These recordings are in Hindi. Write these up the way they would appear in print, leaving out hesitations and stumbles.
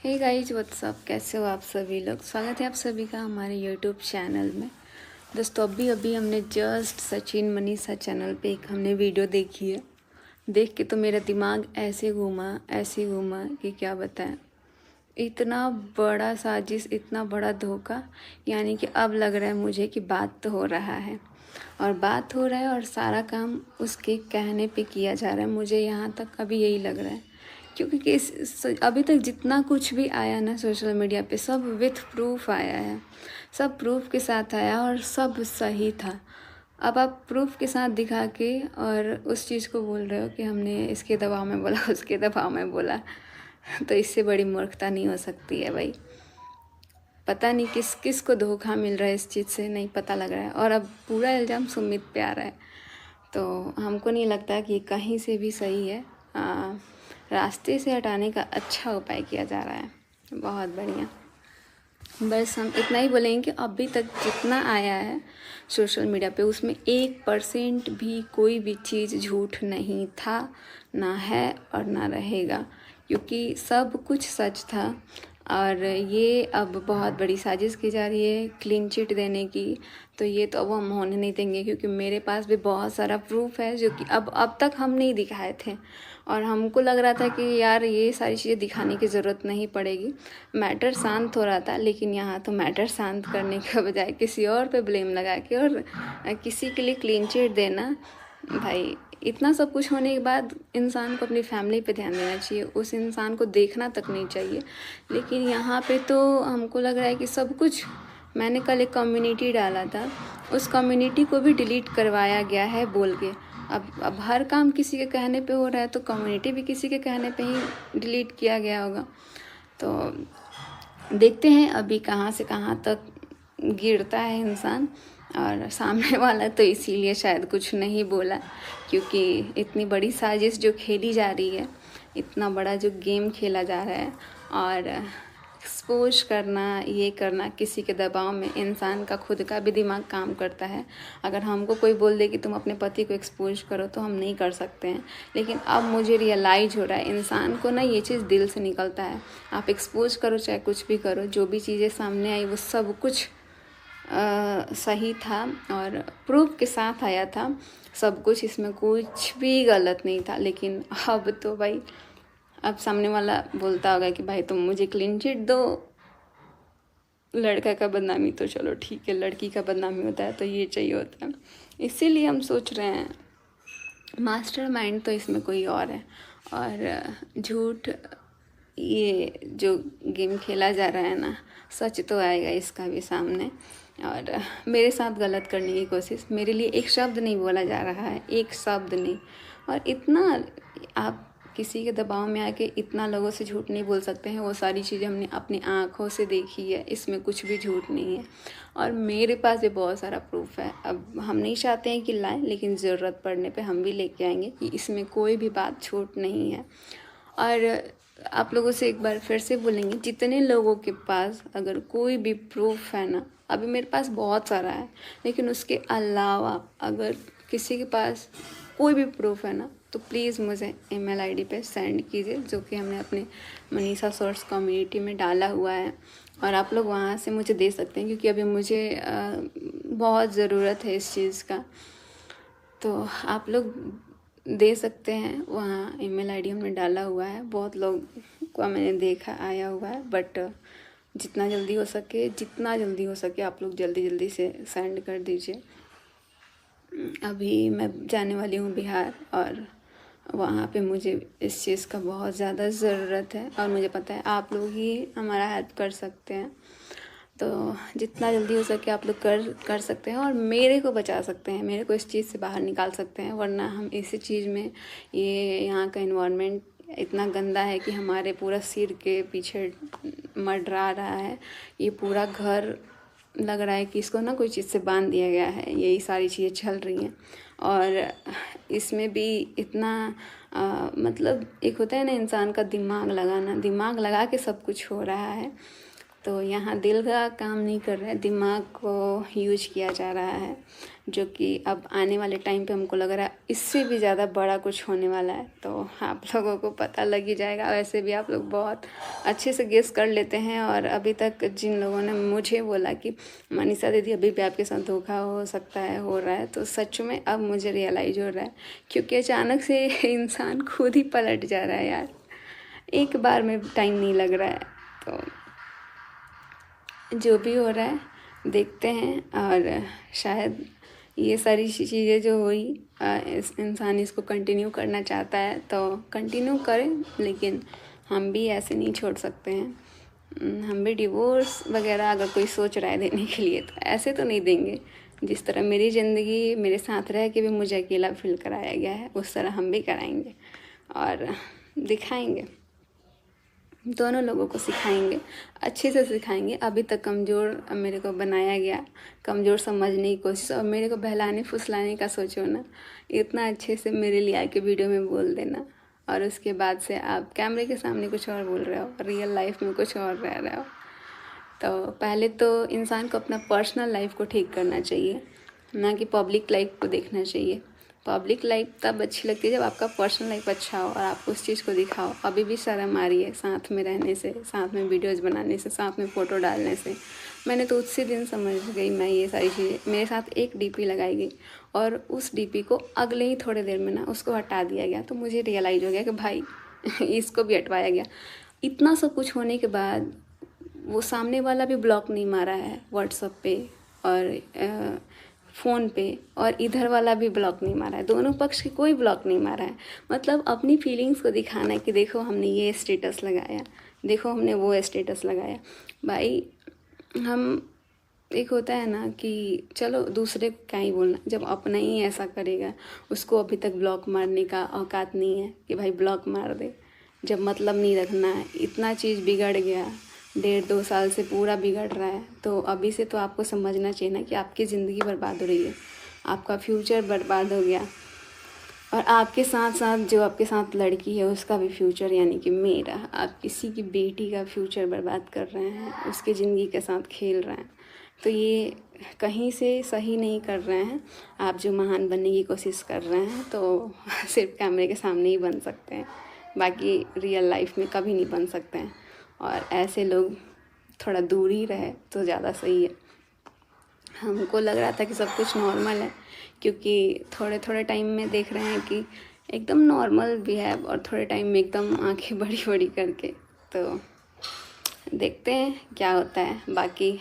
हे गाइज व्हाट्सअप, कैसे हो आप सभी लोग। स्वागत है आप सभी का हमारे यूट्यूब चैनल में। दोस्तों अभी हमने जस्ट सचिन मनीषा चैनल पे एक हमने वीडियो देखी है। देख के तो मेरा दिमाग ऐसे घूमा कि क्या बताएं। इतना बड़ा साजिश, इतना बड़ा धोखा, यानी कि अब लग रहा है मुझे कि बात तो हो रहा है और सारा काम उसके कहने पे किया जा रहा है। मुझे यहाँ तक अभी यही लग रहा है, क्योंकि अभी तक जितना कुछ भी आया ना सोशल मीडिया पे, सब विथ प्रूफ आया है, सब प्रूफ के साथ आया और सब सही था। अब आप प्रूफ के साथ दिखा के और उस चीज़ को बोल रहे हो कि हमने इसके दबाव में बोला, उसके दबाव में बोला। तो इससे बड़ी मूर्खता नहीं हो सकती है भाई। पता नहीं किस किस को धोखा मिल रहा है, इस चीज़ से नहीं पता लग रहा है। और अब पूरा इल्ज़ाम सुमित पे आ रहा है, तो हमको नहीं लगता कि कहीं से भी सही है। रास्ते से हटाने का अच्छा उपाय किया जा रहा है। बहुत बढ़िया। बस हम इतना ही बोलेंगे कि अभी तक जितना आया है सोशल मीडिया पे, उसमें 1% भी कोई भी चीज़ झूठ नहीं था, ना है और ना रहेगा, क्योंकि सब कुछ सच था। और ये अब बहुत बड़ी साजिश की जा रही है क्लीन चिट देने की, तो ये तो अब हम होने नहीं देंगे, क्योंकि मेरे पास भी बहुत सारा प्रूफ है जो कि अब तक हम नहीं दिखाए थे। और हमको लग रहा था कि यार ये सारी चीज़ें दिखाने की ज़रूरत नहीं पड़ेगी, मैटर शांत हो रहा था। लेकिन यहाँ तो मैटर शांत करने के बजाय किसी और पे ब्लेम लगा के और किसी के लिए क्लीन चिट देना, भाई इतना सब कुछ होने के बाद इंसान को अपनी फैमिली पे ध्यान देना चाहिए, उस इंसान को देखना तक नहीं चाहिए। लेकिन यहाँ पे तो हमको लग रहा है कि सब कुछ। मैंने कल एक कम्युनिटी डाला था, उस कम्युनिटी को भी डिलीट करवाया गया है बोल के। अब हर काम किसी के कहने पे हो रहा है, तो कम्युनिटी भी किसी के कहने पे ही डिलीट किया गया होगा। तो देखते हैं अभी कहाँ से कहाँ तक गिरता है इंसान। और सामने वाला तो इसीलिए शायद कुछ नहीं बोला, क्योंकि इतनी बड़ी साजिश जो खेली जा रही है, इतना बड़ा जो गेम खेला जा रहा है, और एक्सपोज करना, ये करना किसी के दबाव में, इंसान का खुद का भी दिमाग काम करता है। अगर हमको कोई बोल दे कि तुम अपने पति को एक्सपोज करो, तो हम नहीं कर सकते हैं। लेकिन अब मुझे रियलाइज हो रहा है, इंसान को ना ये चीज़ दिल से निकलता है। आप एक्सपोज करो चाहे कुछ भी करो, जो भी चीज़ें सामने आई वो सब कुछ सही था और प्रूफ के साथ आया था सब कुछ, इसमें कुछ भी गलत नहीं था। लेकिन अब तो भाई, अब सामने वाला बोलता होगा कि भाई तुम मुझे क्लीन चिट दो। लड़का का बदनामी तो चलो ठीक है, लड़की का बदनामी होता है तो ये चाहिए होता है। इसीलिए हम सोच रहे हैं मास्टरमाइंड तो इसमें कोई और है। और झूठ, ये जो गेम खेला जा रहा है ना, सच तो आएगा इसका भी सामने। और मेरे साथ गलत करने की कोशिश, मेरे लिए एक शब्द नहीं बोला जा रहा है, एक शब्द नहीं। और इतना आप किसी के दबाव में आके इतना लोगों से झूठ नहीं बोल सकते हैं। वो सारी चीज़ें हमने अपनी आँखों से देखी है, इसमें कुछ भी झूठ नहीं है। और मेरे पास भी बहुत सारा प्रूफ है। अब हम नहीं चाहते हैं कि लाएं, लेकिन ज़रूरत पड़ने पे हम भी लेके आएंगे कि इसमें कोई भी बात झूठ नहीं है। और आप लोगों से एक बार फिर से बोलेंगे, जितने लोगों के पास अगर कोई भी प्रूफ है ना, अभी मेरे पास बहुत सारा है, लेकिन उसके अलावा अगर किसी के पास कोई भी प्रूफ है ना, तो प्लीज़ मुझे ईमेल आईडी पे सेंड कीजिए, जो कि हमने अपने मनीषा शॉर्ट्स कम्युनिटी में डाला हुआ है। और आप लोग वहाँ से मुझे दे सकते हैं, क्योंकि अभी मुझे बहुत ज़रूरत है इस चीज़ का। तो आप लोग दे सकते हैं, वहाँ ईमेल आईडी हमने डाला हुआ है। बहुत लोग को मैंने देखा आया हुआ है, बट जितना जल्दी हो सके आप लोग जल्दी से सेंड कर दीजिए। अभी मैं जाने वाली हूँ बिहार, और वहाँ पे मुझे इस चीज़ का बहुत ज़्यादा ज़रूरत है, और मुझे पता है आप लोग ही हमारा हेल्प कर सकते हैं। तो जितना जल्दी हो सके आप लोग कर सकते हैं और मेरे को बचा सकते हैं, मेरे को इस चीज़ से बाहर निकाल सकते हैं। वरना हम इसी चीज़ में, ये यहाँ का इन्वायरमेंट इतना गंदा है कि हमारे पूरा सिर के पीछे मंडरा रहा है। ये पूरा घर लग रहा है कि इसको ना कोई चीज़ से बांध दिया गया है, यही सारी चीज़ें चल रही हैं। और इसमें भी इतना मतलब एक होता है ना इंसान का दिमाग लगाना, दिमाग लगा के सब कुछ हो रहा है। तो यहाँ दिल का काम नहीं कर रहा है, दिमाग को यूज किया जा रहा है, जो कि अब आने वाले टाइम पे हमको लग रहा है इससे भी ज़्यादा बड़ा कुछ होने वाला है। तो आप लोगों को पता लग ही जाएगा। वैसे भी आप लोग बहुत अच्छे से गेस कर लेते हैं, और अभी तक जिन लोगों ने मुझे बोला कि मनीषा दीदी अभी भी आपके साथ धोखा हो सकता है, हो रहा है, तो सच में अब मुझे रियलाइज़ हो रहा है, क्योंकि अचानक से इंसान खुद ही पलट जा रहा है यार, एक बार में टाइम नहीं लग रहा है। तो जो भी हो रहा है देखते हैं, और शायद ये सारी चीज़ें जो हुई इस इंसान इसको कंटिन्यू करना चाहता है तो कंटिन्यू करें, लेकिन हम भी ऐसे नहीं छोड़ सकते हैं। हम भी डिवोर्स वगैरह अगर कोई सोच रहा है देने के लिए तो ऐसे तो नहीं देंगे। जिस तरह मेरी ज़िंदगी मेरे साथ रह के भी मुझे अकेला फील कराया गया है, उस तरह हम भी कराएंगे और दिखाएंगे, दोनों लोगों को सिखाएंगे, अच्छे से सिखाएंगे। अभी तक कमज़ोर मेरे को बनाया गया, कमज़ोर समझने की कोशिश और मेरे को बहलाने फुसलाने का सोचो ना, इतना अच्छे से मेरे लिए आके वीडियो में बोल देना, और उसके बाद से आप कैमरे के सामने कुछ और बोल रहे हो, रियल लाइफ में कुछ और रह रहे हो। तो पहले तो इंसान को अपना पर्सनल लाइफ को ठीक करना चाहिए, ना कि पब्लिक लाइफ को देखना चाहिए। पब्लिक लाइफ तब अच्छी लगती है जब आपका पर्सनल लाइफ अच्छा हो और आप उस चीज़ को दिखाओ। अभी भी शर्म आ रही है साथ में रहने से, साथ में वीडियोज़ बनाने से, साथ में फ़ोटो डालने से। मैंने तो उसी दिन समझ गई मैं ये सारी चीज़ें। मेरे साथ एक डीपी लगाई गई और उस डीपी को अगले ही थोड़े देर में ना उसको हटा दिया गया, तो मुझे रियलाइज़ हो गया कि भाई इसको भी हटवाया गया। इतना सब कुछ होने के बाद वो सामने वाला भी ब्लॉक नहीं मारा है व्हाट्सएप पे और फ़ोन पे, और इधर वाला भी ब्लॉक नहीं मारा है, दोनों पक्ष की कोई ब्लॉक नहीं मारा है। मतलब अपनी फीलिंग्स को दिखाना है कि देखो हमने ये स्टेटस लगाया, देखो हमने वो स्टेटस लगाया। भाई हम, एक होता है ना कि चलो दूसरे को क्या ही बोलना, जब अपना ही ऐसा करेगा, उसको अभी तक ब्लॉक मारने का औकात नहीं है कि भाई ब्लॉक मार दे, जब मतलब नहीं रखना है। इतना चीज़ बिगड़ गया, 1.5-2 साल से पूरा बिगड़ रहा है, तो अभी से तो आपको समझना चाहिए ना कि आपकी ज़िंदगी बर्बाद हो रही है, आपका फ्यूचर बर्बाद हो गया, और आपके साथ साथ जो आपके साथ लड़की है उसका भी फ्यूचर, यानी कि मेरा, आप किसी की बेटी का फ्यूचर बर्बाद कर रहे हैं, उसकी ज़िंदगी के साथ खेल रहे हैं। तो ये कहीं से सही नहीं कर रहे हैं। आप जो महान बनने की कोशिश कर रहे हैं तो सिर्फ कैमरे के सामने ही बन सकते हैं, बाकी रियल लाइफ में कभी नहीं बन सकते हैं। और ऐसे लोग थोड़ा दूर ही रहे तो ज़्यादा सही है। हमको लग रहा था कि सब कुछ नॉर्मल है, क्योंकि थोड़े थोड़े टाइम में देख रहे हैं कि एकदम नॉर्मल बिहेव, और थोड़े टाइम में एकदम आंखें बड़ी बड़ी करके। तो देखते हैं क्या होता है। बाकी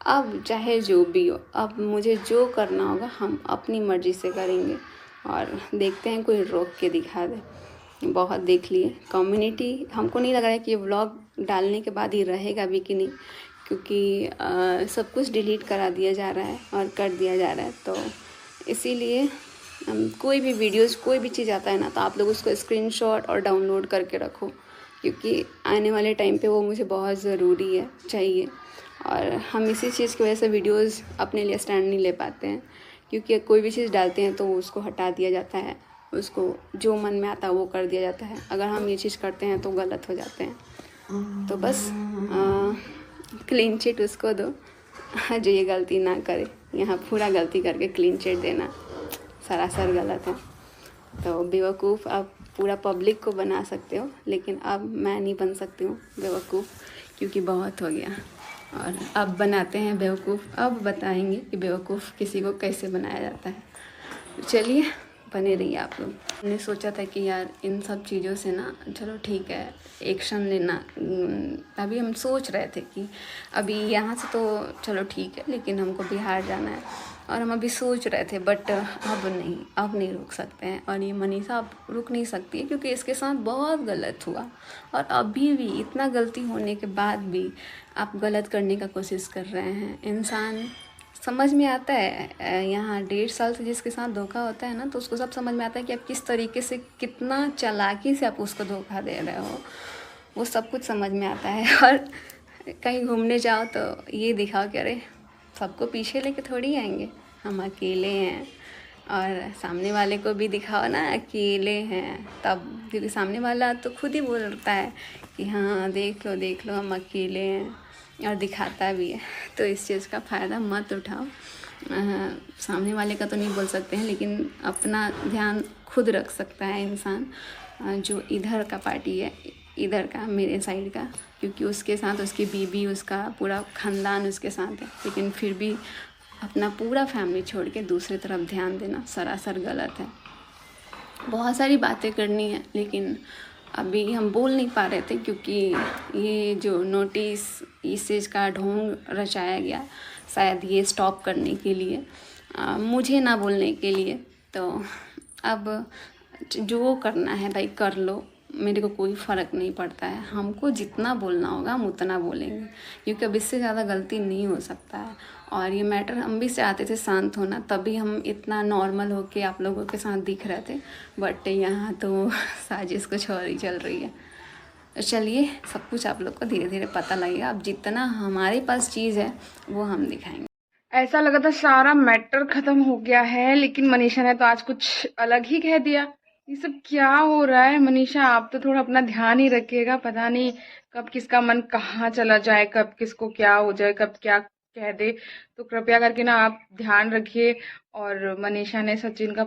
अब चाहे जो भी हो, अब मुझे जो करना होगा हम अपनी मर्ज़ी से करेंगे, और देखते हैं कोई रोक के दिखा दे। बहुत देख लिए कम्युनिटी, हमको नहीं लग रहा है कि ये व्लॉग डालने के बाद ही रहेगा भी कि नहीं, क्योंकि सब कुछ डिलीट करा दिया जा रहा है और कर दिया जा रहा है। तो इसीलिए कोई भी वीडियोज़, कोई भी चीज़ आता है ना, तो आप लोग उसको स्क्रीनशॉट और डाउनलोड करके रखो, क्योंकि आने वाले टाइम पे वो मुझे बहुत ज़रूरी है, चाहिए। और हम इसी चीज़ की वजह से वीडियोज़ अपने लिए स्टैंड नहीं ले पाते हैं, क्योंकि कोई भी चीज़ डालते हैं तो उसको हटा दिया जाता है, उसको जो मन में आता है वो कर दिया जाता है। अगर हम ये चीज़ करते हैं तो गलत हो जाते हैं। तो बस क्लीन चिट उसको दो जो ये गलती ना करे। यहाँ पूरा गलती करके क्लीन चिट देना सरासर गलत है। तो बेवकूफ़ आप पूरा पब्लिक को बना सकते हो, लेकिन अब मैं नहीं बन सकती हूँ बेवकूफ़, क्योंकि बहुत हो गया। और अब बनाते हैं बेवकूफ़, अब बताएंगे कि बेवकूफ़ किसी को कैसे बनाया जाता है। चलिए बने रहिए आप लोग। मैंने सोचा था कि यार इन सब चीज़ों से ना, चलो ठीक है एक्शन लेना, अभी हम सोच रहे थे कि अभी यहाँ से तो चलो ठीक है, लेकिन हमको बिहार जाना है, और हम अभी सोच रहे थे, बट अब नहीं रुक सकते हैं। और ये मनीषा अब रुक नहीं सकती है, क्योंकि इसके साथ बहुत गलत हुआ, और अभी भी इतना गलती होने के बाद भी आप गलत करने का कोशिश कर रहे हैं। इंसान समझ में आता है, यहाँ 1.5 साल से जिसके साथ धोखा होता है ना, तो उसको सब समझ में आता है कि आप किस तरीके से, कितना चालाकी से आप उसको धोखा दे रहे हो, वो सब कुछ समझ में आता है। और कहीं घूमने जाओ तो ये दिखाओ कि अरे सबको पीछे लेके थोड़ी आएंगे, हम अकेले हैं, और सामने वाले को भी दिखाओ ना अकेले हैं तब, क्योंकि सामने वाला तो खुद ही बोलता है कि हाँ देख लो हम अकेले हैं। और दिखाता भी है। तो इस चीज़ का फ़ायदा मत उठाओ। सामने वाले का तो नहीं बोल सकते हैं, लेकिन अपना ध्यान खुद रख सकता है इंसान। जो इधर का पार्टी है, इधर का मेरे साइड का, क्योंकि उसके साथ उसकी बीवी, उसका पूरा ख़ानदान उसके साथ है, लेकिन फिर भी अपना पूरा फैमिली छोड़ के दूसरी तरफ ध्यान देना सरासर गलत है। बहुत सारी बातें करनी है, लेकिन अभी हम बोल नहीं पा रहे थे, क्योंकि ये जो नोटिस इस चीज़ का ढोंग रचाया गया, शायद ये स्टॉप करने के लिए, मुझे ना बोलने के लिए। तो अब जो करना है भाई कर लो, मेरे को कोई फ़र्क नहीं पड़ता है। हमको जितना बोलना होगा हम उतना बोलेंगे, क्योंकि अब इससे ज़्यादा गलती नहीं हो सकता है। और ये मैटर हम भी चाहते थे शांत होना, तभी हम इतना नॉर्मल होके आप लोगों के साथ दिख रहे थे, बट यहाँ तो साजिश कुछ और ही चल रही है। तो चलिए, सब कुछ आप लोग को धीरे धीरे पता लगेगा। अब जितना हमारे पास चीज़ है वो हम दिखाएंगे। ऐसा लगा था सारा मैटर खत्म हो गया है, लेकिन मनीषा ने तो आज कुछ अलग ही कह दिया। ये सब क्या हो रहा है मनीषा? आप तो थोड़ा अपना ध्यान ही रखिएगा। पता नहीं कब किसका मन कहाँ चला जाए, कब किसको क्या हो जाए, कब क्या कह दे। तो कृपया करके ना आप ध्यान रखिए। और मनीषा ने सचिन का